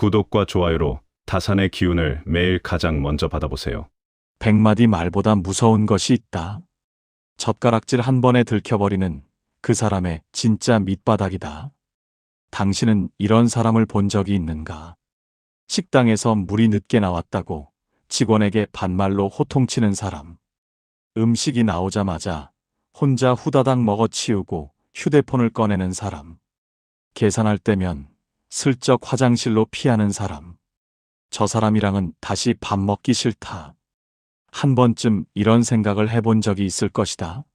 구독과 좋아요로 다산의 기운을 매일 가장 먼저 받아보세요. 100마디 말보다 무서운 것이 있다. 젓가락질 한 번에 들켜버리는 그 사람의 진짜 밑바닥이다. 당신은 이런 사람을 본 적이 있는가? 식당에서 물이 늦게 나왔다고 직원에게 반말로 호통치는 사람. 음식이 나오자마자 혼자 후다닥 먹어치우고 휴대폰을 꺼내는 사람. 계산할 때면 슬쩍 화장실로 피하는 사람. 저 사람이랑은 다시 밥 먹기 싫다. 한 번쯤 이런 생각을 해본 적이 있을 것이다.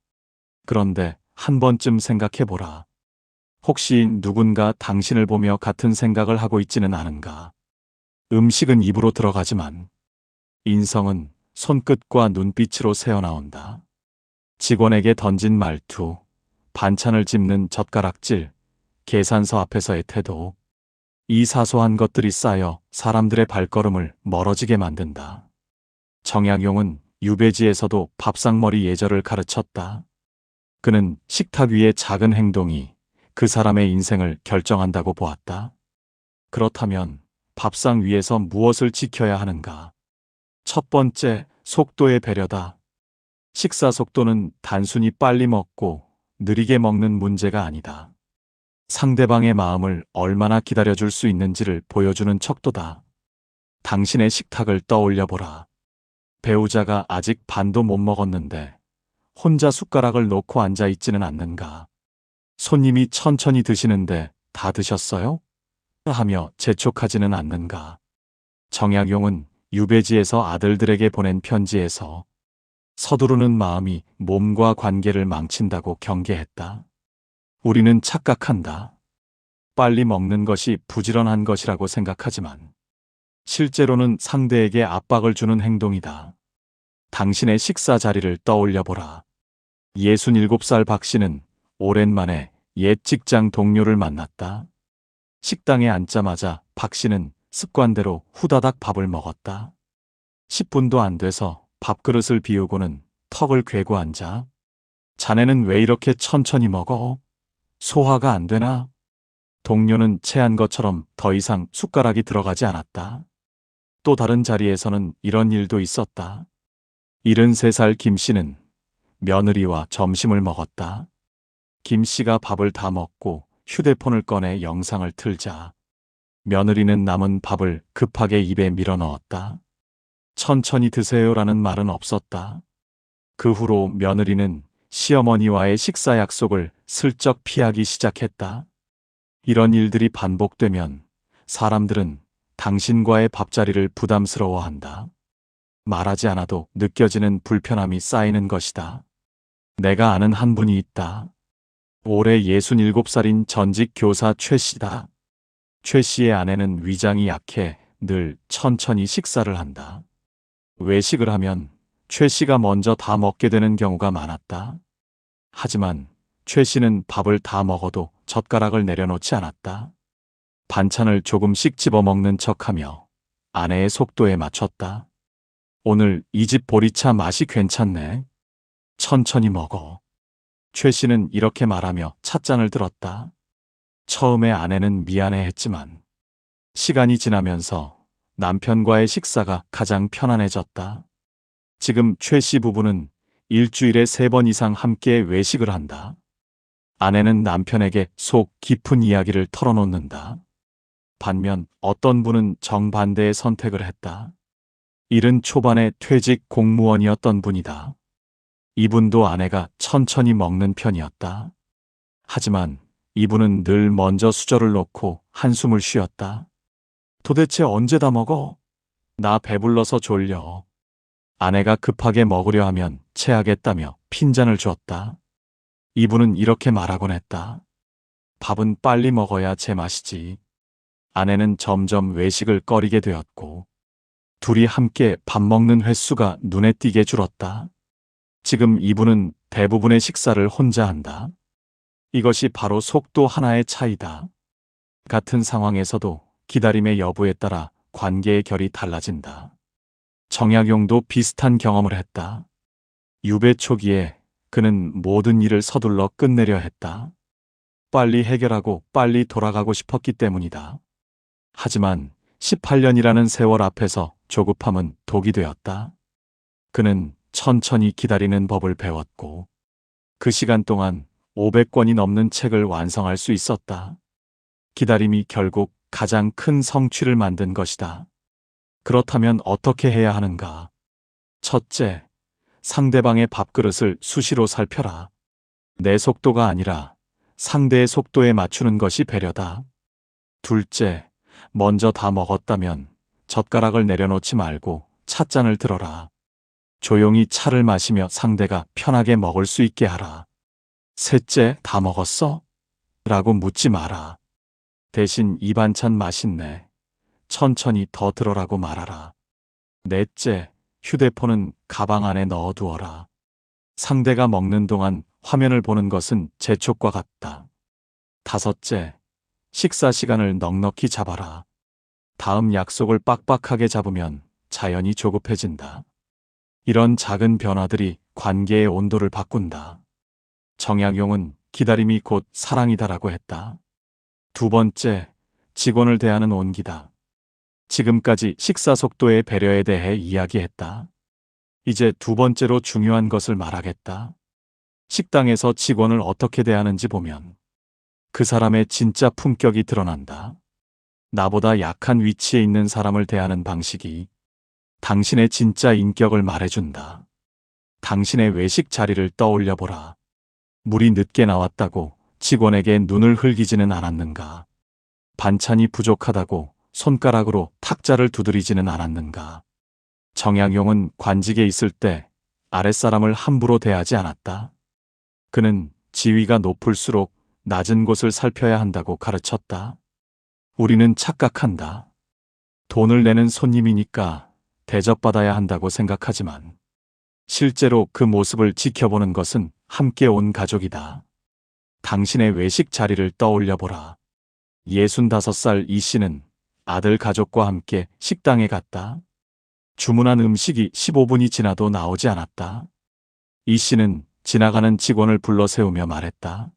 그런데 한 번쯤 생각해보라. 혹시 누군가 당신을 보며 같은 생각을 하고 있지는 않은가? 음식은 입으로 들어가지만 인성은 손끝과 눈빛으로 새어나온다. 직원에게 던진 말투, 반찬을 집는 젓가락질, 계산서 앞에서의 태도. 이 사소한 것들이 쌓여 사람들의 발걸음을 멀어지게 만든다. 정약용은 유배지에서도 밥상머리 예절을 가르쳤다. 그는 식탁 위의 작은 행동이 그 사람의 인생을 결정한다고 보았다. 그렇다면 밥상 위에서 무엇을 지켜야 하는가? 첫 번째, 속도의 배려다. 식사 속도는 단순히 빨리 먹고 느리게 먹는 문제가 아니다. 상대방의 마음을 얼마나 기다려줄 수 있는지를 보여주는 척도다. 당신의 식탁을 떠올려보라. 배우자가 아직 반도 못 먹었는데 혼자 숟가락을 놓고 앉아있지는 않는가? 손님이 천천히 드시는데 다 드셨어요? 하며 재촉하지는 않는가? 정약용은 유배지에서 아들들에게 보낸 편지에서 서두르는 마음이 몸과 관계를 망친다고 경계했다. 우리는 착각한다. 빨리 먹는 것이 부지런한 것이라고 생각하지만 실제로는 상대에게 압박을 주는 행동이다. 당신의 식사 자리를 떠올려보라. 67살 박 씨는 오랜만에 옛 직장 동료를 만났다. 식당에 앉자마자 박 씨는 습관대로 후다닥 밥을 먹었다. 10분도 안 돼서 밥그릇을 비우고는 턱을 괴고 앉아. 자네는 왜 이렇게 천천히 먹어? 소화가 안 되나? 동료는 체한 것처럼 더 이상 숟가락이 들어가지 않았다. 또 다른 자리에서는 이런 일도 있었다. 73살 김 씨는 며느리와 점심을 먹었다. 김 씨가 밥을 다 먹고 휴대폰을 꺼내 영상을 틀자 며느리는 남은 밥을 급하게 입에 밀어 넣었다. 천천히 드세요라는 말은 없었다. 그 후로 며느리는 시어머니와의 식사 약속을 슬쩍 피하기 시작했다. 이런 일들이 반복되면 사람들은 당신과의 밥자리를 부담스러워한다. 말하지 않아도 느껴지는 불편함이 쌓이는 것이다. 내가 아는 한 분이 있다. 올해 67살인 전직 교사 최 씨다. 최 씨의 아내는 위장이 약해 늘 천천히 식사를 한다. 외식을 하면 최 씨가 먼저 다 먹게 되는 경우가 많았다. 하지만 최 씨는 밥을 다 먹어도 젓가락을 내려놓지 않았다. 반찬을 조금씩 집어먹는 척하며 아내의 속도에 맞췄다. 오늘 이 집 보리차 맛이 괜찮네. 천천히 먹어. 최 씨는 이렇게 말하며 찻잔을 들었다. 처음에 아내는 미안해했지만 시간이 지나면서 남편과의 식사가 가장 편안해졌다. 지금 최 씨 부부는 일주일에 3번 이상 함께 외식을 한다. 아내는 남편에게 속 깊은 이야기를 털어놓는다. 반면 어떤 분은 정반대의 선택을 했다. 70 초반의 퇴직 공무원이었던 분이다. 이분도 아내가 천천히 먹는 편이었다. 하지만 이분은 늘 먼저 수저를 놓고 한숨을 쉬었다. 도대체 언제 다 먹어? 나 배불러서 졸려. 아내가 급하게 먹으려 하면 체하겠다며 핀잔을 줬다. 이분은 이렇게 말하곤 했다. 밥은 빨리 먹어야 제맛이지. 아내는 점점 외식을 꺼리게 되었고 둘이 함께 밥 먹는 횟수가 눈에 띄게 줄었다. 지금 이분은 대부분의 식사를 혼자 한다. 이것이 바로 속도 하나의 차이다. 같은 상황에서도 기다림의 여부에 따라 관계의 결이 달라진다. 정약용도 비슷한 경험을 했다. 유배 초기에 그는 모든 일을 서둘러 끝내려 했다. 빨리 해결하고 빨리 돌아가고 싶었기 때문이다. 하지만 18년이라는 세월 앞에서 조급함은 독이 되었다. 그는 천천히 기다리는 법을 배웠고 그 시간 동안 500권이 넘는 책을 완성할 수 있었다. 기다림이 결국 가장 큰 성취를 만든 것이다. 그렇다면 어떻게 해야 하는가? 첫째, 상대방의 밥그릇을 수시로 살펴라. 내 속도가 아니라 상대의 속도에 맞추는 것이 배려다. 둘째, 먼저 다 먹었다면 젓가락을 내려놓지 말고 찻잔을 들어라. 조용히 차를 마시며 상대가 편하게 먹을 수 있게 하라. 셋째, 다 먹었어? 라고 묻지 마라. 대신 이 반찬 맛있네. 천천히 더 들어라고 말하라. 넷째, 휴대폰은 가방 안에 넣어두어라. 상대가 먹는 동안 화면을 보는 것은 재촉과 같다. 다섯째, 식사 시간을 넉넉히 잡아라. 다음 약속을 빡빡하게 잡으면 자연히 조급해진다. 이런 작은 변화들이 관계의 온도를 바꾼다. 정약용은 기다림이 곧 사랑이다라고 했다. 두 번째, 직원을 대하는 온기다. 지금까지 식사 속도의 배려에 대해 이야기했다. 이제 두 번째로 중요한 것을 말하겠다. 식당에서 직원을 어떻게 대하는지 보면 그 사람의 진짜 품격이 드러난다. 나보다 약한 위치에 있는 사람을 대하는 방식이 당신의 진짜 인격을 말해준다. 당신의 외식 자리를 떠올려 보라. 물이 늦게 나왔다고 직원에게 눈을 흘기지는 않았는가? 반찬이 부족하다고 손가락으로 탁자를 두드리지는 않았는가? 정약용은 관직에 있을 때 아랫사람을 함부로 대하지 않았다. 그는 지위가 높을수록 낮은 곳을 살펴야 한다고 가르쳤다. 우리는 착각한다. 돈을 내는 손님이니까 대접받아야 한다고 생각하지만 실제로 그 모습을 지켜보는 것은 함께 온 가족이다. 당신의 외식 자리를 떠올려 보라. 65살 이 씨는 아들 가족과 함께 식당에 갔다. 주문한 음식이 15분이 지나도 나오지 않았다. 이 씨는 지나가는 직원을 불러 세우며 말했다.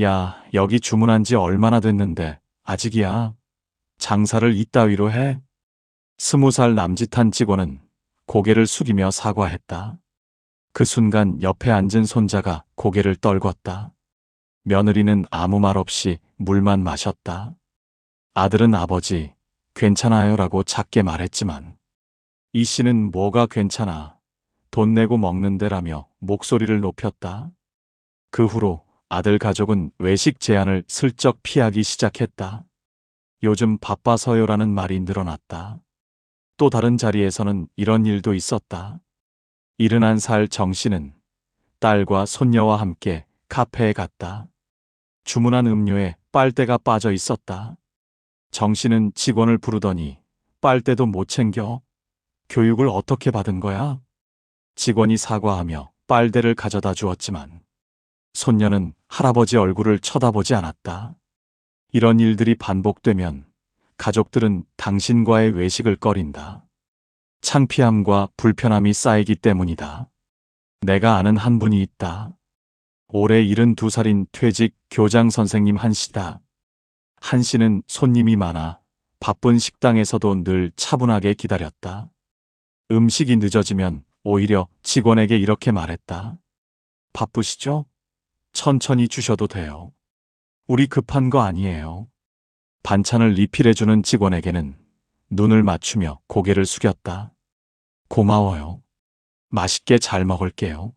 야, 여기 주문한 지 얼마나 됐는데 아직이야. 장사를 이따위로 해? 20살 남짓한 직원은 고개를 숙이며 사과했다. 그 순간 옆에 앉은 손자가 고개를 떨궜다. 며느리는 아무 말 없이 물만 마셨다. 아들은 아버지, 괜찮아요라고 작게 말했지만 이 씨는 뭐가 괜찮아. 돈 내고 먹는 데라며 목소리를 높였다. 그 후로 아들 가족은 외식 제안을 슬쩍 피하기 시작했다. 요즘 바빠서요라는 말이 늘어났다. 또 다른 자리에서는 이런 일도 있었다. 71살 정 씨는 딸과 손녀와 함께 카페에 갔다. 주문한 음료에 빨대가 빠져 있었다. 정 씨는 직원을 부르더니 빨대도 못 챙겨? 교육을 어떻게 받은 거야? 직원이 사과하며 빨대를 가져다 주었지만 손녀는 할아버지 얼굴을 쳐다보지 않았다. 이런 일들이 반복되면 가족들은 당신과의 외식을 꺼린다. 창피함과 불편함이 쌓이기 때문이다. 내가 아는 한 분이 있다. 올해 72살인 퇴직 교장 선생님 한 씨다. 한 씨는 손님이 많아 바쁜 식당에서도 늘 차분하게 기다렸다. 음식이 늦어지면 오히려 직원에게 이렇게 말했다. 바쁘시죠? 천천히 주셔도 돼요. 우리 급한 거 아니에요. 반찬을 리필해주는 직원에게는 눈을 맞추며 고개를 숙였다. 고마워요. 맛있게 잘 먹을게요.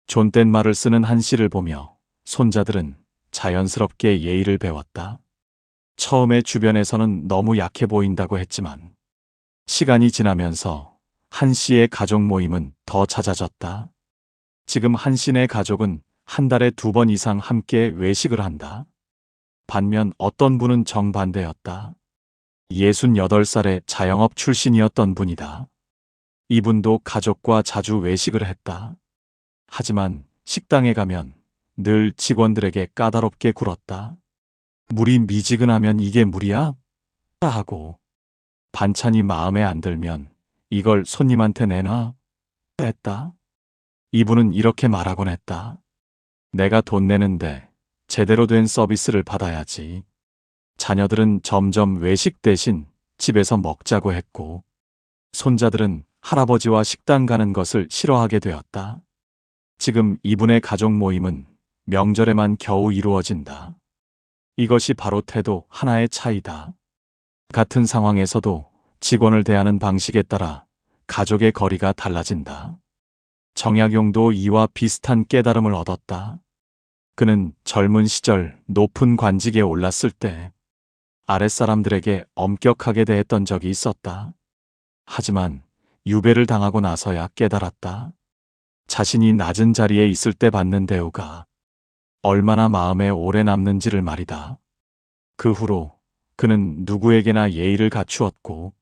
존댓말을 쓰는 한 씨를 보며 손자들은 자연스럽게 예의를 배웠다. 처음에 주변에서는 너무 약해 보인다고 했지만 시간이 지나면서 한 씨의 가족 모임은 더 잦아졌다. 지금 한 씨네 가족은 한 달에 2번 이상 함께 외식을 한다. 반면 어떤 분은 정반대였다. 68살의 자영업 출신이었던 분이다. 이분도 가족과 자주 외식을 했다. 하지만 식당에 가면 늘 직원들에게 까다롭게 굴었다. 물이 미지근하면 이게 물이야? 하고 반찬이 마음에 안 들면 이걸 손님한테 내놔? 뺐다. 이분은 이렇게 말하곤 했다. 내가 돈 내는데 제대로 된 서비스를 받아야지. 자녀들은 점점 외식 대신 집에서 먹자고 했고, 손자들은 할아버지와 식당 가는 것을 싫어하게 되었다. 지금 이분의 가족 모임은 명절에만 겨우 이루어진다. 이것이 바로 태도 하나의 차이다. 같은 상황에서도 직원을 대하는 방식에 따라 가족의 거리가 달라진다. 정약용도 이와 비슷한 깨달음을 얻었다. 그는 젊은 시절 높은 관직에 올랐을 때 아랫사람들에게 엄격하게 대했던 적이 있었다. 하지만 유배를 당하고 나서야 깨달았다. 자신이 낮은 자리에 있을 때 받는 대우가 얼마나 마음에 오래 남는지를 말이다. 그 후로 그는 누구에게나 예의를 갖추었고,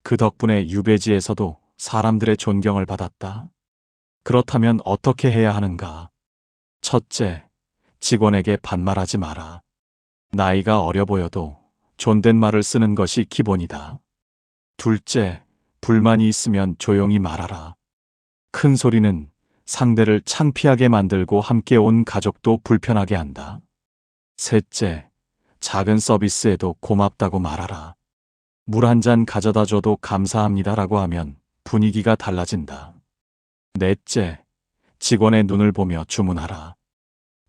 그 덕분에 유배지에서도 사람들의 존경을 받았다. 그렇다면 어떻게 해야 하는가? 첫째, 직원에게 반말하지 마라. 나이가 어려 보여도 존댓말을 쓰는 것이 기본이다. 둘째, 불만이 있으면 조용히 말하라. 큰 소리는 상대를 창피하게 만들고 함께 온 가족도 불편하게 한다. 셋째, 작은 서비스에도 고맙다고 말하라. 물 한 잔 가져다 줘도 감사합니다라고 하면 분위기가 달라진다. 넷째, 직원의 눈을 보며 주문하라.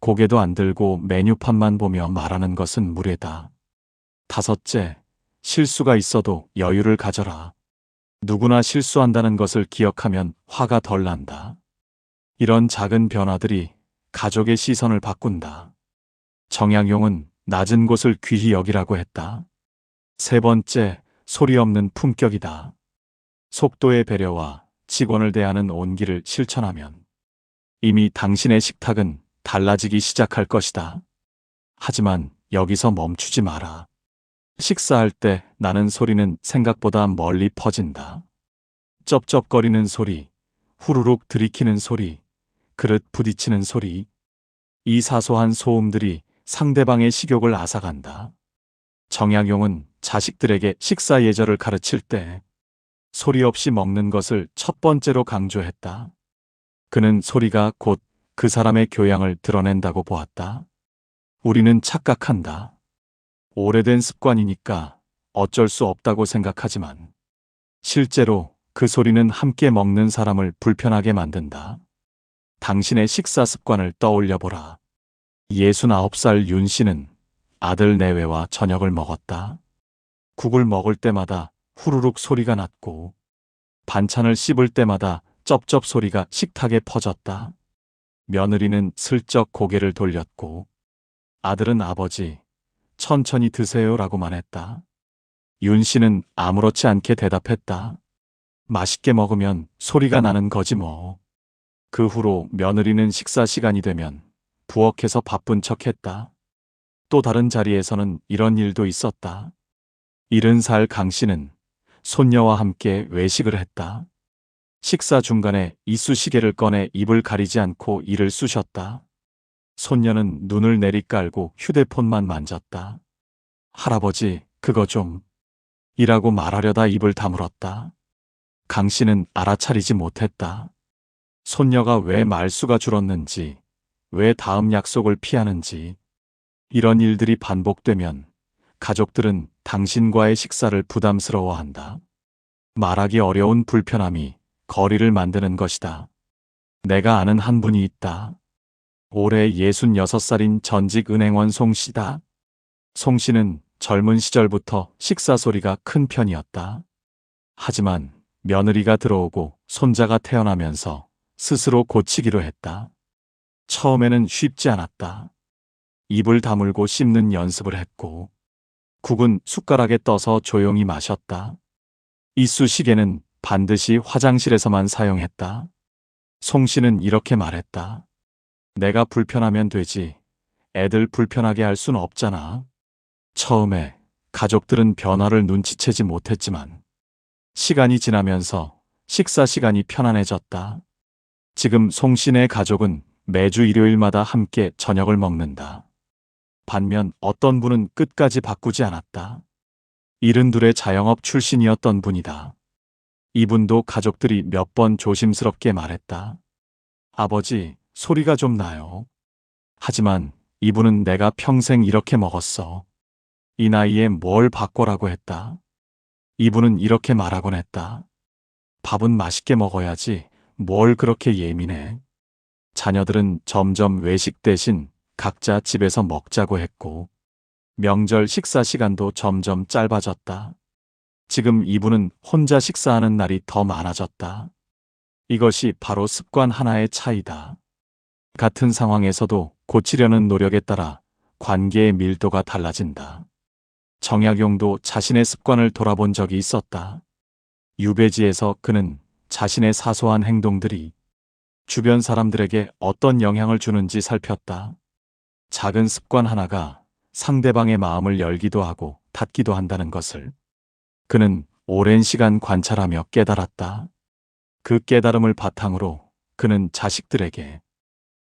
고개도 안 들고 메뉴판만 보며 말하는 것은 무례다. 다섯째, 실수가 있어도 여유를 가져라. 누구나 실수한다는 것을 기억하면 화가 덜 난다. 이런 작은 변화들이 가족의 시선을 바꾼다. 정약용은 낮은 곳을 귀히 여기라고 했다. 세 번째, 소리 없는 품격이다. 속도의 배려와 직원을 대하는 온기를 실천하면 이미 당신의 식탁은 달라지기 시작할 것이다. 하지만 여기서 멈추지 마라. 식사할 때 나는 소리는 생각보다 멀리 퍼진다. 쩝쩝거리는 소리, 후루룩 들이키는 소리, 그릇 부딪히는 소리. 이 사소한 소음들이 상대방의 식욕을 앗아간다. 정약용은 자식들에게 식사 예절을 가르칠 때 소리 없이 먹는 것을 첫 번째로 강조했다. 그는 소리가 곧 그 사람의 교양을 드러낸다고 보았다. 우리는 착각한다. 오래된 습관이니까 어쩔 수 없다고 생각하지만 실제로 그 소리는 함께 먹는 사람을 불편하게 만든다. 당신의 식사 습관을 떠올려 보라. 69살 윤 씨는 아들 내외와 저녁을 먹었다. 국을 먹을 때마다 후루룩 소리가 났고, 반찬을 씹을 때마다 쩝쩝 소리가 식탁에 퍼졌다. 며느리는 슬쩍 고개를 돌렸고, 아들은 아버지, 천천히 드세요라고만 했다. 윤 씨는 아무렇지 않게 대답했다. 맛있게 먹으면 소리가 나는 거지 뭐. 그 후로 며느리는 식사 시간이 되면 부엌에서 바쁜 척했다. 또 다른 자리에서는 이런 일도 있었다. 70살 강 씨는 손녀와 함께 외식을 했다. 식사 중간에 이쑤시개를 꺼내 입을 가리지 않고 이를 쑤셨다. 손녀는 눈을 내리깔고 휴대폰만 만졌다. 할아버지, 그거 좀. 이라고 말하려다 입을 다물었다. 강 씨는 알아차리지 못했다. 손녀가 왜 말수가 줄었는지, 왜 다음 약속을 피하는지. 이런 일들이 반복되면 가족들은 당신과의 식사를 부담스러워한다. 말하기 어려운 불편함이 거리를 만드는 것이다. 내가 아는 한 분이 있다. 올해 66살인 전직 은행원 송 씨다. 송 씨는 젊은 시절부터 식사 소리가 큰 편이었다. 하지만 며느리가 들어오고 손자가 태어나면서 스스로 고치기로 했다. 처음에는 쉽지 않았다. 입을 다물고 씹는 연습을 했고, 국은 숟가락에 떠서 조용히 마셨다. 이쑤시개는 반드시 화장실에서만 사용했다. 송 씨는 이렇게 말했다. 내가 불편하면 되지. 애들 불편하게 할 순 없잖아. 처음에 가족들은 변화를 눈치채지 못했지만 시간이 지나면서 식사 시간이 편안해졌다. 지금 송 씨네 가족은 매주 일요일마다 함께 저녁을 먹는다. 반면 어떤 분은 끝까지 바꾸지 않았다. 72의 자영업 출신이었던 분이다. 이분도 가족들이 몇 번 조심스럽게 말했다. 아버지, 소리가 좀 나요. 하지만 이분은 내가 평생 이렇게 먹었어. 이 나이에 뭘 바꿔라고 했다. 이분은 이렇게 말하곤 했다. 밥은 맛있게 먹어야지 뭘 그렇게 예민해. 자녀들은 점점 외식 대신 각자 집에서 먹자고 했고 명절 식사 시간도 점점 짧아졌다. 지금 이분은 혼자 식사하는 날이 더 많아졌다. 이것이 바로 습관 하나의 차이다. 같은 상황에서도 고치려는 노력에 따라 관계의 밀도가 달라진다. 정약용도 자신의 습관을 돌아본 적이 있었다. 유배지에서 그는 자신의 사소한 행동들이 주변 사람들에게 어떤 영향을 주는지 살폈다. 작은 습관 하나가 상대방의 마음을 열기도 하고 닫기도 한다는 것을 그는 오랜 시간 관찰하며 깨달았다. 그 깨달음을 바탕으로 그는 자식들에게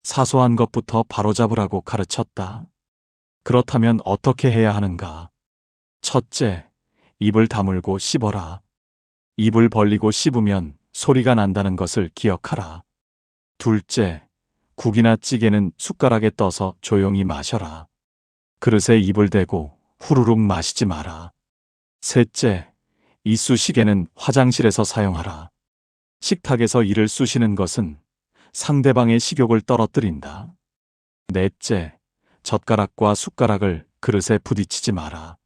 사소한 것부터 바로잡으라고 가르쳤다. 그렇다면 어떻게 해야 하는가? 첫째, 입을 다물고 씹어라. 입을 벌리고 씹으면 소리가 난다는 것을 기억하라. 둘째, 국이나 찌개는 숟가락에 떠서 조용히 마셔라. 그릇에 입을 대고 후루룩 마시지 마라. 셋째, 이쑤시개는 화장실에서 사용하라. 식탁에서 이를 쑤시는 것은 상대방의 식욕을 떨어뜨린다. 넷째, 젓가락과 숟가락을 그릇에 부딪히지 마라.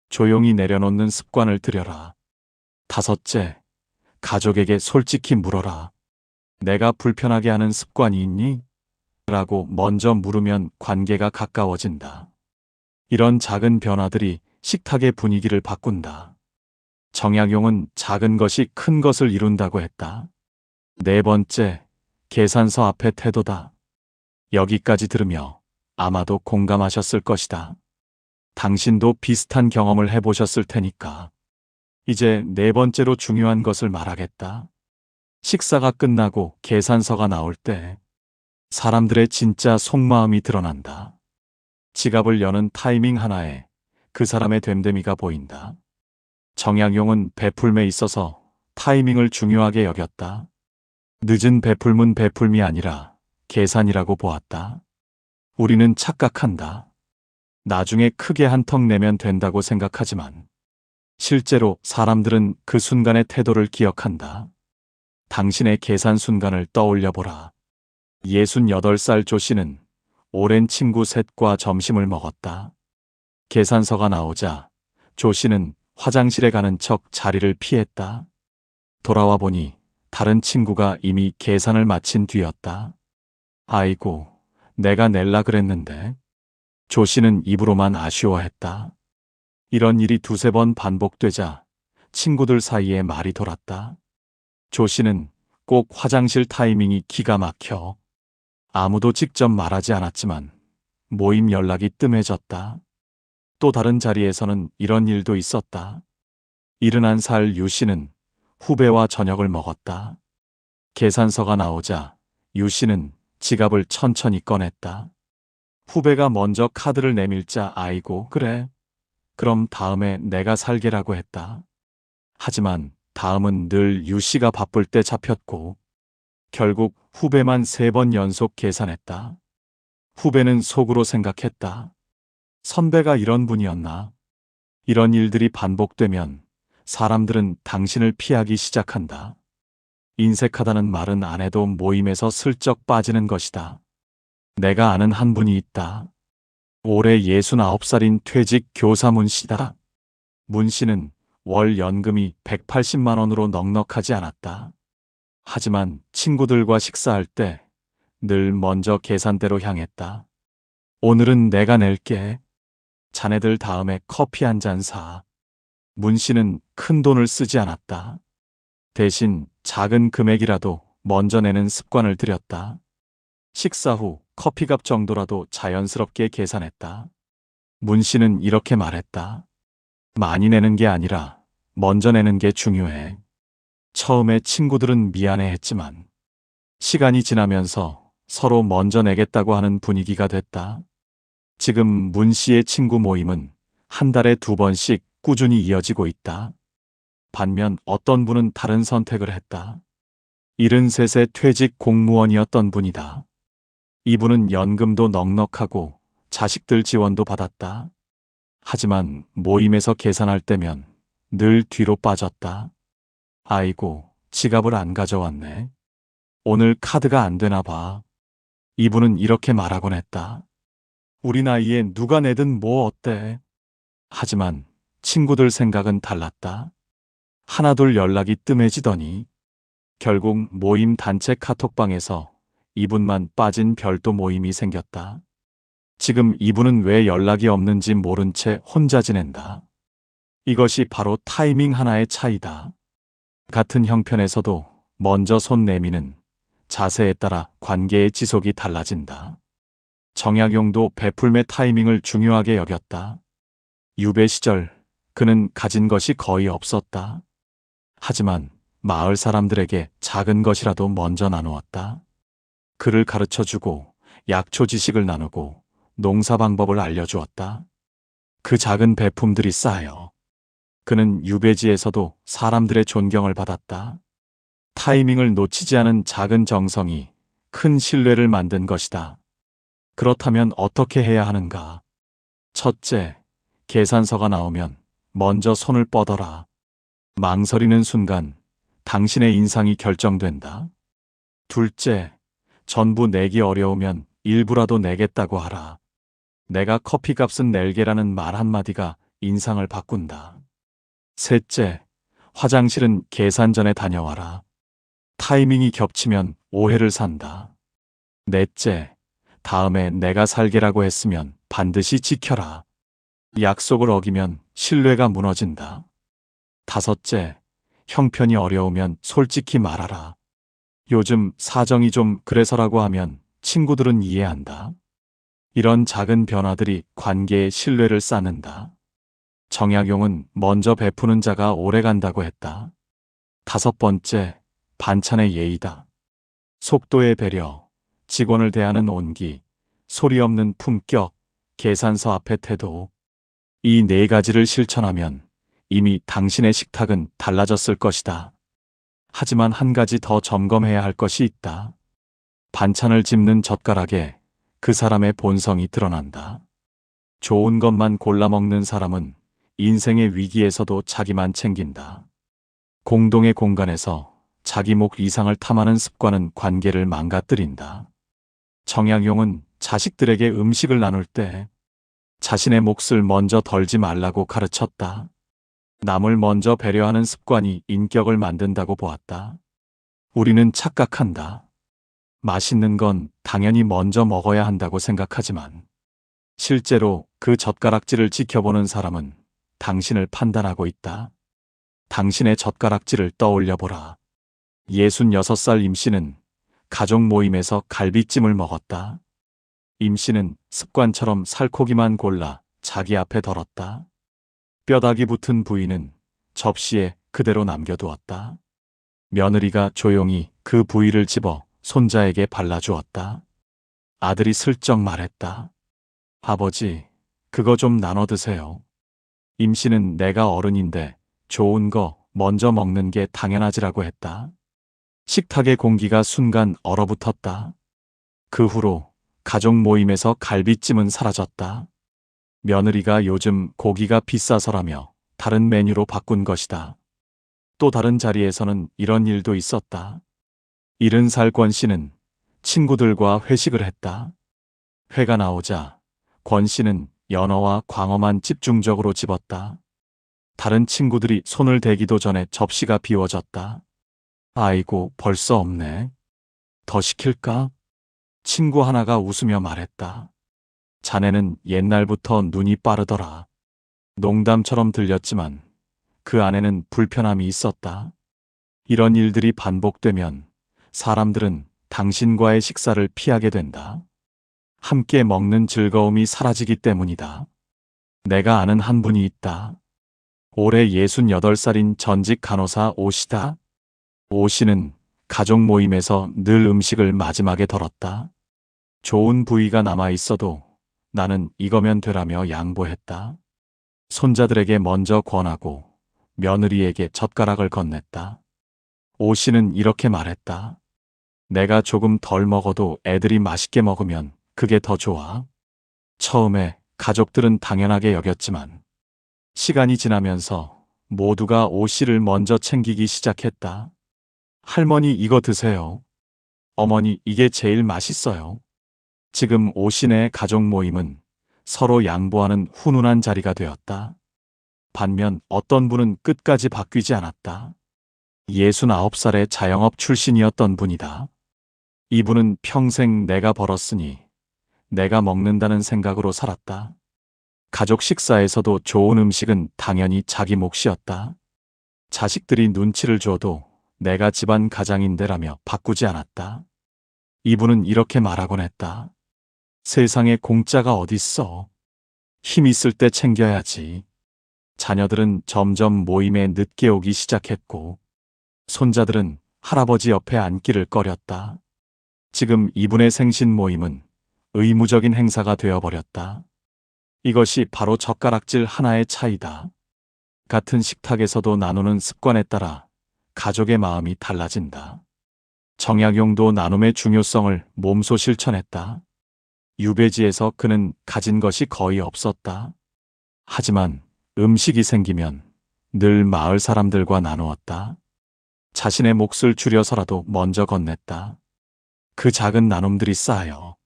조용히 내려놓는 습관을 들여라. 다섯째, 가족에게 솔직히 물어라. 내가 불편하게 하는 습관이 있니? 라고 먼저 물으면 관계가 가까워진다. 이런 작은 변화들이 식탁의 분위기를 바꾼다. 정약용은 작은 것이 큰 것을 이룬다고 했다. 네 번째, 계산서 앞의 태도다. 여기까지 들으며 아마도 공감하셨을 것이다. 당신도 비슷한 경험을 해보셨을 테니까. 이제 네 번째로 중요한 것을 말하겠다. 식사가 끝나고 계산서가 나올 때 사람들의 진짜 속마음이 드러난다. 지갑을 여는 타이밍 하나에 그 사람의 됨됨이가 보인다. 정약용은 베풀매 있어서 타이밍을 중요하게 여겼다. 늦은 베풀문 베풀미 아니라 계산이라고 보았다. 우리는 착각한다. 나중에 크게 한턱 내면 된다고 생각하지만 실제로 사람들은 그 순간의 태도를 기억한다. 당신의 계산 순간을 떠올려 보라. 68살 조 씨는 오랜 친구 셋과 점심을 먹었다. 계산서가 나오자 조 씨는 화장실에 가는 척 자리를 피했다. 돌아와 보니 다른 친구가 이미 계산을 마친 뒤였다. 아이고, 내가 낼라 그랬는데. 조 씨는 입으로만 아쉬워했다. 이런 일이 두세 번 반복되자 친구들 사이에 말이 돌았다. 조 씨는 꼭 화장실 타이밍이 기가 막혀. 아무도 직접 말하지 않았지만 모임 연락이 뜸해졌다. 또 다른 자리에서는 이런 일도 있었다. 71살 유 씨는 후배와 저녁을 먹었다. 계산서가 나오자 유 씨는 지갑을 천천히 꺼냈다. 후배가 먼저 카드를 내밀자 아이고 그래. 그럼 다음에 내가 살게라고 했다. 하지만 다음은 늘 유 씨가 바쁠 때 잡혔고 결국 후배만 3번 연속 계산했다. 후배는 속으로 생각했다. 선배가 이런 분이었나? 이런 일들이 반복되면 사람들은 당신을 피하기 시작한다. 인색하다는 말은 안 해도 모임에서 슬쩍 빠지는 것이다. 내가 아는 한 분이 있다. 올해 69살인 퇴직 교사 문 씨다. 문 씨는 월 연금이 180만 원으로 넉넉하지 않았다. 하지만 친구들과 식사할 때 늘 먼저 계산대로 향했다. 오늘은 내가 낼게. 자네들 다음에 커피 한 잔 사. 문 씨는 큰 돈을 쓰지 않았다. 대신 작은 금액이라도 먼저 내는 습관을 들였다. 식사 후 커피값 정도라도 자연스럽게 계산했다. 문 씨는 이렇게 말했다. 많이 내는 게 아니라 먼저 내는 게 중요해. 처음에 친구들은 미안해했지만 시간이 지나면서 서로 먼저 내겠다고 하는 분위기가 됐다. 지금 문 씨의 친구 모임은 한 달에 2번씩 꾸준히 이어지고 있다. 반면 어떤 분은 다른 선택을 했다. 73세 퇴직 공무원이었던 분이다. 이분은 연금도 넉넉하고 자식들 지원도 받았다. 하지만 모임에서 계산할 때면 늘 뒤로 빠졌다. 아이고, 지갑을 안 가져왔네. 오늘 카드가 안 되나 봐. 이분은 이렇게 말하곤 했다. 우리 나이에 누가 내든 뭐 어때? 하지만 친구들 생각은 달랐다. 하나둘 연락이 뜸해지더니 결국 모임 단체 카톡방에서 이분만 빠진 별도 모임이 생겼다. 지금 이분은 왜 연락이 없는지 모른 채 혼자 지낸다. 이것이 바로 타이밍 하나의 차이다. 같은 형편에서도 먼저 손 내미는 자세에 따라 관계의 지속이 달라진다. 정약용도 베풀매 타이밍을 중요하게 여겼다. 유배 시절 그는 가진 것이 거의 없었다. 하지만 마을 사람들에게 작은 것이라도 먼저 나누었다. 글을 가르쳐주고 약초 지식을 나누고 농사 방법을 알려주었다. 그 작은 배품들이 쌓여 그는 유배지에서도 사람들의 존경을 받았다. 타이밍을 놓치지 않은 작은 정성이 큰 신뢰를 만든 것이다. 그렇다면 어떻게 해야 하는가? 첫째, 계산서가 나오면 먼저 손을 뻗어라. 망설이는 순간 당신의 인상이 결정된다. 둘째, 전부 내기 어려우면 일부라도 내겠다고 하라. 내가 커피값은 낼게라는 말 한마디가 인상을 바꾼다. 셋째, 화장실은 계산 전에 다녀와라. 타이밍이 겹치면 오해를 산다. 넷째, 다음에 내가 살게라고 했으면 반드시 지켜라. 약속을 어기면 신뢰가 무너진다. 다섯째, 형편이 어려우면 솔직히 말하라. 요즘 사정이 좀 그래서라고 하면 친구들은 이해한다. 이런 작은 변화들이 관계의 신뢰를 쌓는다. 정약용은 먼저 베푸는 자가 오래 간다고 했다. 다섯 번째, 반찬의 예의다. 속도의 배려, 직원을 대하는 온기, 소리 없는 품격, 계산서 앞의 태도. 이 네 가지를 실천하면 이미 당신의 식탁은 달라졌을 것이다. 하지만 한 가지 더 점검해야 할 것이 있다. 반찬을 집는 젓가락에 그 사람의 본성이 드러난다. 좋은 것만 골라 먹는 사람은 인생의 위기에서도 자기만 챙긴다. 공동의 공간에서 자기 목 이상을 탐하는 습관은 관계를 망가뜨린다. 정약용은 자식들에게 음식을 나눌 때 자신의 몫을 먼저 덜지 말라고 가르쳤다. 남을 먼저 배려하는 습관이 인격을 만든다고 보았다. 우리는 착각한다. 맛있는 건 당연히 먼저 먹어야 한다고 생각하지만 실제로 그 젓가락질을 지켜보는 사람은 당신을 판단하고 있다. 당신의 젓가락질을 떠올려보라. 66살 임씨는 가족 모임에서 갈비찜을 먹었다. 임씨는 습관처럼 살코기만 골라 자기 앞에 덜었다. 뼈다귀 붙은 부위는 접시에 그대로 남겨두었다. 며느리가 조용히 그 부위를 집어 손자에게 발라주었다. 아들이 슬쩍 말했다. 아버지, 그거 좀 나눠 드세요. 임씨는 내가 어른인데 좋은 거 먼저 먹는 게 당연하지라고 했다. 식탁의 공기가 순간 얼어붙었다. 그 후로 가족 모임에서 갈비찜은 사라졌다. 며느리가 요즘 고기가 비싸서라며 다른 메뉴로 바꾼 것이다. 또 다른 자리에서는 이런 일도 있었다. 70살 권 씨는 친구들과 회식을 했다. 회가 나오자 권 씨는 연어와 광어만 집중적으로 집었다. 다른 친구들이 손을 대기도 전에 접시가 비워졌다. 아이고, 벌써 없네. 더 시킬까? 친구 하나가 웃으며 말했다. 자네는 옛날부터 눈이 빠르더라. 농담처럼 들렸지만 그 안에는 불편함이 있었다. 이런 일들이 반복되면 사람들은 당신과의 식사를 피하게 된다. 함께 먹는 즐거움이 사라지기 때문이다. 내가 아는 한 분이 있다. 올해 68살인 전직 간호사 오 씨다. 오 씨는 가족 모임에서 늘 음식을 마지막에 덜었다. 좋은 부위가 남아 있어도 나는 이거면 되라며 양보했다. 손자들에게 먼저 권하고 며느리에게 젓가락을 건넸다. 오 씨는 이렇게 말했다. 내가 조금 덜 먹어도 애들이 맛있게 먹으면 그게 더 좋아. 처음에 가족들은 당연하게 여겼지만 시간이 지나면서 모두가 오씨를 먼저 챙기기 시작했다. 할머니 이거 드세요. 어머니 이게 제일 맛있어요. 지금 오씨네 가족 모임은 서로 양보하는 훈훈한 자리가 되었다. 반면 어떤 분은 끝까지 바뀌지 않았다. 69살의 자영업 출신이었던 분이다. 이분은 평생 내가 벌었으니 내가 먹는다는 생각으로 살았다. 가족 식사에서도 좋은 음식은 당연히 자기 몫이었다. 자식들이 눈치를 줘도 내가 집안 가장인데라며 바꾸지 않았다. 이분은 이렇게 말하곤 했다. 세상에 공짜가 어딨어. 힘 있을 때 챙겨야지. 자녀들은 점점 모임에 늦게 오기 시작했고 손자들은 할아버지 옆에 앉기를 꺼렸다. 지금 이분의 생신 모임은 의무적인 행사가 되어버렸다. 이것이 바로 젓가락질 하나의 차이다. 같은 식탁에서도 나누는 습관에 따라 가족의 마음이 달라진다. 정약용도 나눔의 중요성을 몸소 실천했다. 유배지에서 그는 가진 것이 거의 없었다. 하지만 음식이 생기면 늘 마을 사람들과 나누었다. 자신의 몫을 줄여서라도 먼저 건넸다. 그 작은 나눔들이 쌓여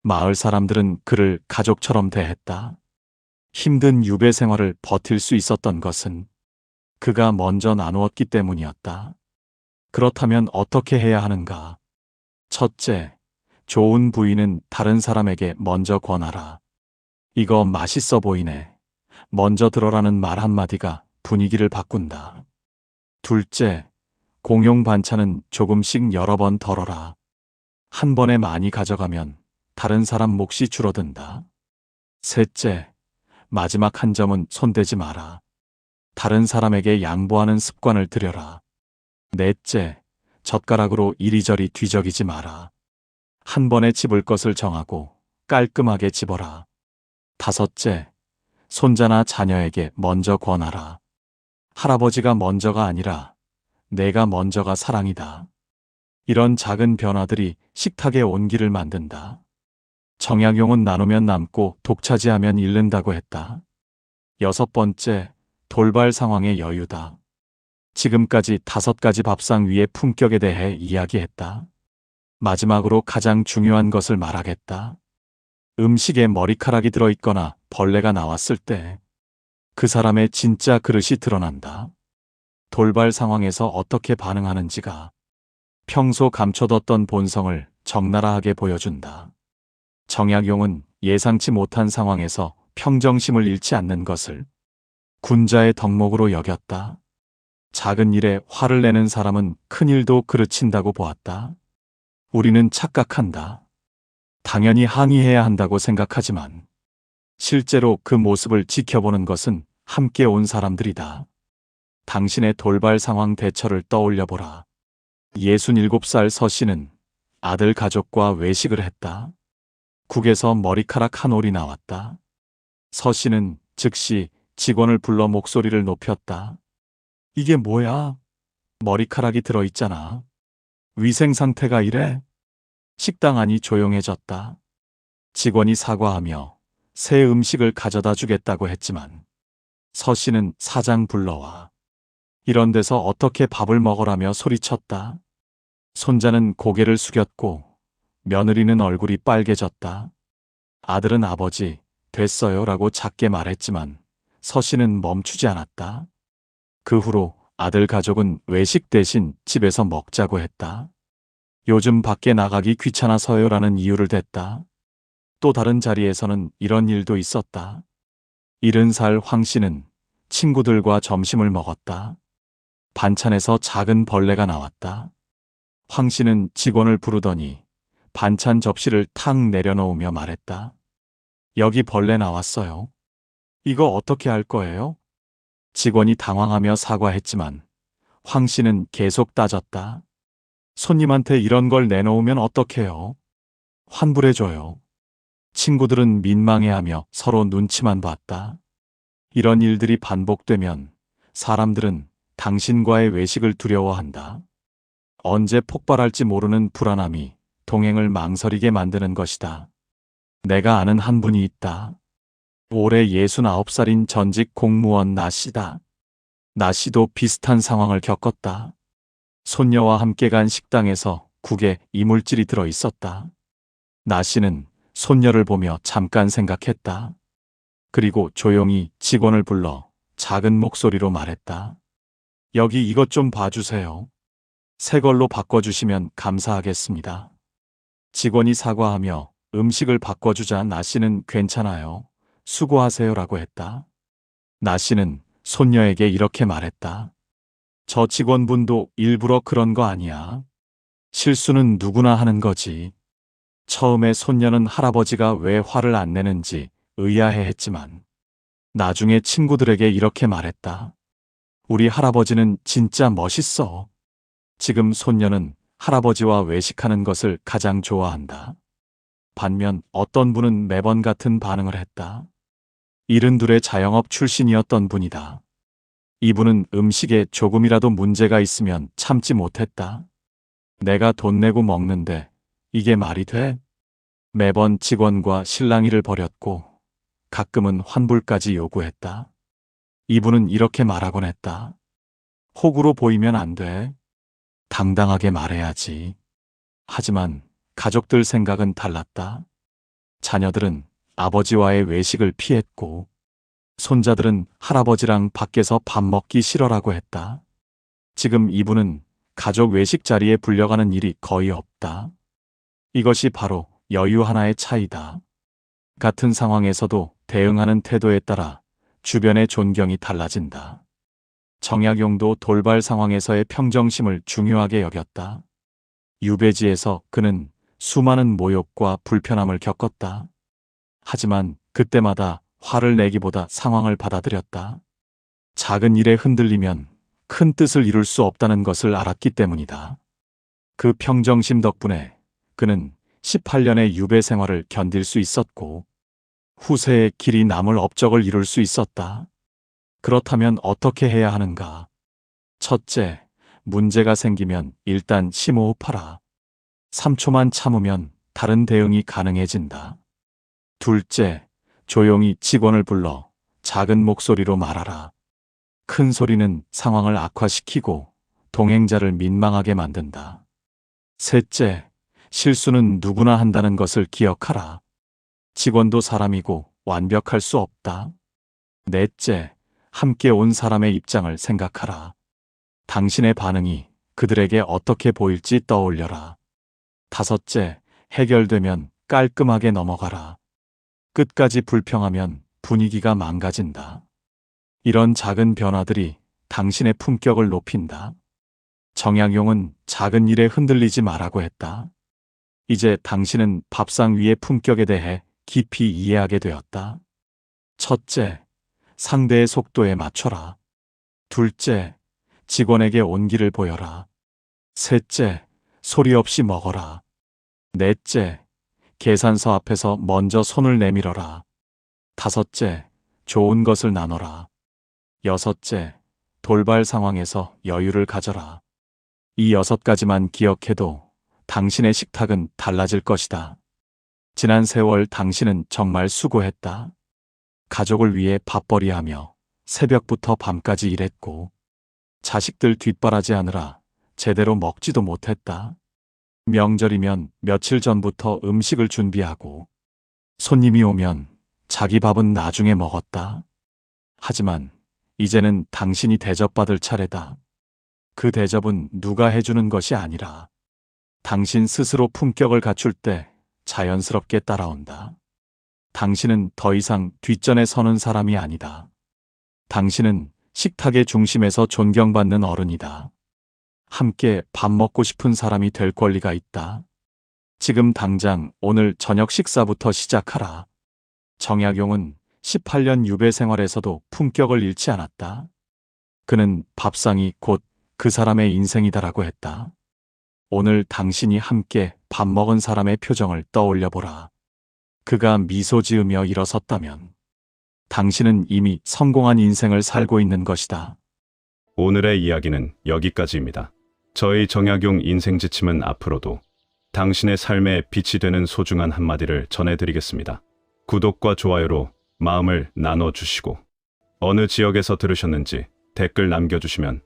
마을 사람들은 그를 가족처럼 대했다. 힘든 유배 생활을 버틸 수 있었던 것은 그가 먼저 나누었기 때문이었다. 그렇다면 어떻게 해야 하는가? 첫째, 좋은 부위는 다른 사람에게 먼저 권하라. 이거 맛있어 보이네. 먼저 들어라는 말 한마디가 분위기를 바꾼다. 둘째, 공용 반찬은 조금씩 여러 번 덜어라. 한 번에 많이 가져가면 다른 사람 몫이 줄어든다. 셋째, 마지막 한 점은 손대지 마라. 다른 사람에게 양보하는 습관을 들여라. 넷째, 젓가락으로 이리저리 뒤적이지 마라. 한 번에 집을 것을 정하고 깔끔하게 집어라. 다섯째, 손자나 자녀에게 먼저 권하라. 할아버지가 먼저가 아니라 내가 먼저가 사랑이다. 이런 작은 변화들이 식탁의 온기를 만든다. 정약용은 나누면 남고 독차지하면 잃는다고 했다. 여섯 번째, 돌발 상황의 여유다. 지금까지 5가지 밥상 위의 품격에 대해 이야기했다. 마지막으로 가장 중요한 것을 말하겠다. 음식에 머리카락이 들어있거나 벌레가 나왔을 때 그 사람의 진짜 그릇이 드러난다. 돌발 상황에서 어떻게 반응하는지가 평소 감춰뒀던 본성을 적나라하게 보여준다. 정약용은 예상치 못한 상황에서 평정심을 잃지 않는 것을 군자의 덕목으로 여겼다. 작은 일에 화를 내는 사람은 큰 일도 그르친다고 보았다. 우리는 착각한다. 당연히 항의해야 한다고 생각하지만 실제로 그 모습을 지켜보는 것은 함께 온 사람들이다. 당신의 돌발 상황 대처를 떠올려보라. 67살 서 씨는 아들 가족과 외식을 했다. 국에서 머리카락 한 올이 나왔다. 서 씨는 즉시 직원을 불러 목소리를 높였다. 이게 뭐야? 머리카락이 들어있잖아. 위생 상태가 이래? 식당 안이 조용해졌다. 직원이 사과하며 새 음식을 가져다 주겠다고 했지만 서 씨는 사장 불러와. 이런 데서 어떻게 밥을 먹으라며 소리쳤다. 손자는 고개를 숙였고 며느리는 얼굴이 빨개졌다. 아들은 아버지, 됐어요 라고 작게 말했지만 서 씨는 멈추지 않았다. 그 후로 아들 가족은 외식 대신 집에서 먹자고 했다. 요즘 밖에 나가기 귀찮아서요라는 이유를 댔다. 또 다른 자리에서는 이런 일도 있었다. 70살 황 씨는 친구들과 점심을 먹었다. 반찬에서 작은 벌레가 나왔다. 황 씨는 직원을 부르더니 반찬 접시를 탁 내려놓으며 말했다. 여기 벌레 나왔어요. 이거 어떻게 할 거예요? 직원이 당황하며 사과했지만 황 씨는 계속 따졌다. 손님한테 이런 걸 내놓으면 어떡해요? 환불해줘요. 친구들은 민망해하며 서로 눈치만 봤다. 이런 일들이 반복되면 사람들은 당신과의 외식을 두려워한다. 언제 폭발할지 모르는 불안함이 동행을 망설이게 만드는 것이다. 내가 아는 한 분이 있다. 올해 69살인 전직 공무원 나 씨다. 나 씨도 비슷한 상황을 겪었다. 손녀와 함께 간 식당에서 국에 이물질이 들어 있었다. 나 씨는 손녀를 보며 잠깐 생각했다. 그리고 조용히 직원을 불러 작은 목소리로 말했다. 여기 이것 좀 봐주세요. 새 걸로 바꿔주시면 감사하겠습니다. 직원이 사과하며 음식을 바꿔주자 나 씨는 괜찮아요. 수고하세요라고 했다. 나 씨는 손녀에게 이렇게 말했다. 저 직원분도 일부러 그런 거 아니야. 실수는 누구나 하는 거지. 처음에 손녀는 할아버지가 왜 화를 안 내는지 의아해했지만 나중에 친구들에게 이렇게 말했다. 우리 할아버지는 진짜 멋있어. 지금 손녀는 할아버지와 외식하는 것을 가장 좋아한다. 반면 어떤 분은 매번 같은 반응을 했다. 72의 자영업 출신이었던 분이다. 이분은 음식에 조금이라도 문제가 있으면 참지 못했다. 내가 돈 내고 먹는데 이게 말이 돼? 매번 직원과 실랑이를 벌였고 가끔은 환불까지 요구했다. 이분은 이렇게 말하곤 했다. 호구로 보이면 안 돼. 당당하게 말해야지. 하지만 가족들 생각은 달랐다. 자녀들은 아버지와의 외식을 피했고 손자들은 할아버지랑 밖에서 밥 먹기 싫어라고 했다. 지금 이분은 가족 외식 자리에 불려가는 일이 거의 없다. 이것이 바로 여유 하나의 차이다. 같은 상황에서도 대응하는 태도에 따라 주변의 존경이 달라진다. 정약용도 돌발 상황에서의 평정심을 중요하게 여겼다. 유배지에서 그는 수많은 모욕과 불편함을 겪었다. 하지만 그때마다 화를 내기보다 상황을 받아들였다. 작은 일에 흔들리면 큰 뜻을 이룰 수 없다는 것을 알았기 때문이다. 그 평정심 덕분에 그는 18년의 유배 생활을 견딜 수 있었고 후세의 길이 남을 업적을 이룰 수 있었다. 그렇다면 어떻게 해야 하는가? 첫째, 문제가 생기면 일단 심호흡하라. 3초만 참으면 다른 대응이 가능해진다. 둘째, 조용히 직원을 불러 작은 목소리로 말하라. 큰 소리는 상황을 악화시키고 동행자를 민망하게 만든다. 셋째, 실수는 누구나 한다는 것을 기억하라. 직원도 사람이고 완벽할 수 없다. 넷째, 함께 온 사람의 입장을 생각하라. 당신의 반응이 그들에게 어떻게 보일지 떠올려라. 다섯째, 해결되면 깔끔하게 넘어가라. 끝까지 불평하면 분위기가 망가진다. 이런 작은 변화들이 당신의 품격을 높인다. 정약용은 작은 일에 흔들리지 말라고 했다. 이제 당신은 밥상 위의 품격에 대해 깊이 이해하게 되었다. 첫째, 상대의 속도에 맞춰라. 둘째, 직원에게 온기를 보여라. 셋째, 소리 없이 먹어라. 넷째, 계산서 앞에서 먼저 손을 내밀어라. 다섯째, 좋은 것을 나눠라. 여섯째, 돌발 상황에서 여유를 가져라. 이 6가지만 기억해도 당신의 식탁은 달라질 것이다. 지난 세월 당신은 정말 수고했다. 가족을 위해 밥벌이하며 새벽부터 밤까지 일했고 자식들 뒷바라지하느라 제대로 먹지도 못했다. 명절이면 며칠 전부터 음식을 준비하고 손님이 오면 자기 밥은 나중에 먹었다. 하지만 이제는 당신이 대접받을 차례다. 그 대접은 누가 해주는 것이 아니라 당신 스스로 품격을 갖출 때 자연스럽게 따라온다. 당신은 더 이상 뒷전에 서는 사람이 아니다. 당신은 식탁의 중심에서 존경받는 어른이다. 함께 밥 먹고 싶은 사람이 될 권리가 있다. 지금 당장 오늘 저녁 식사부터 시작하라. 정약용은 18년 유배 생활에서도 품격을 잃지 않았다. 그는 밥상이 곧 그 사람의 인생이다라고 했다. 오늘 당신이 함께 밥 먹은 사람의 표정을 떠올려 보라. 그가 미소 지으며 일어섰다면 당신은 이미 성공한 인생을 살고 있는 것이다. 오늘의 이야기는 여기까지입니다. 저희 정약용 인생 지침은 앞으로도 당신의 삶에 빛이 되는 소중한 한마디를 전해드리겠습니다. 구독과 좋아요로 마음을 나눠주시고 어느 지역에서 들으셨는지 댓글 남겨주시면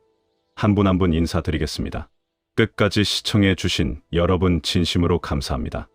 한 분 한 분 인사드리겠습니다. 끝까지 시청해 주신 여러분 진심으로 감사합니다.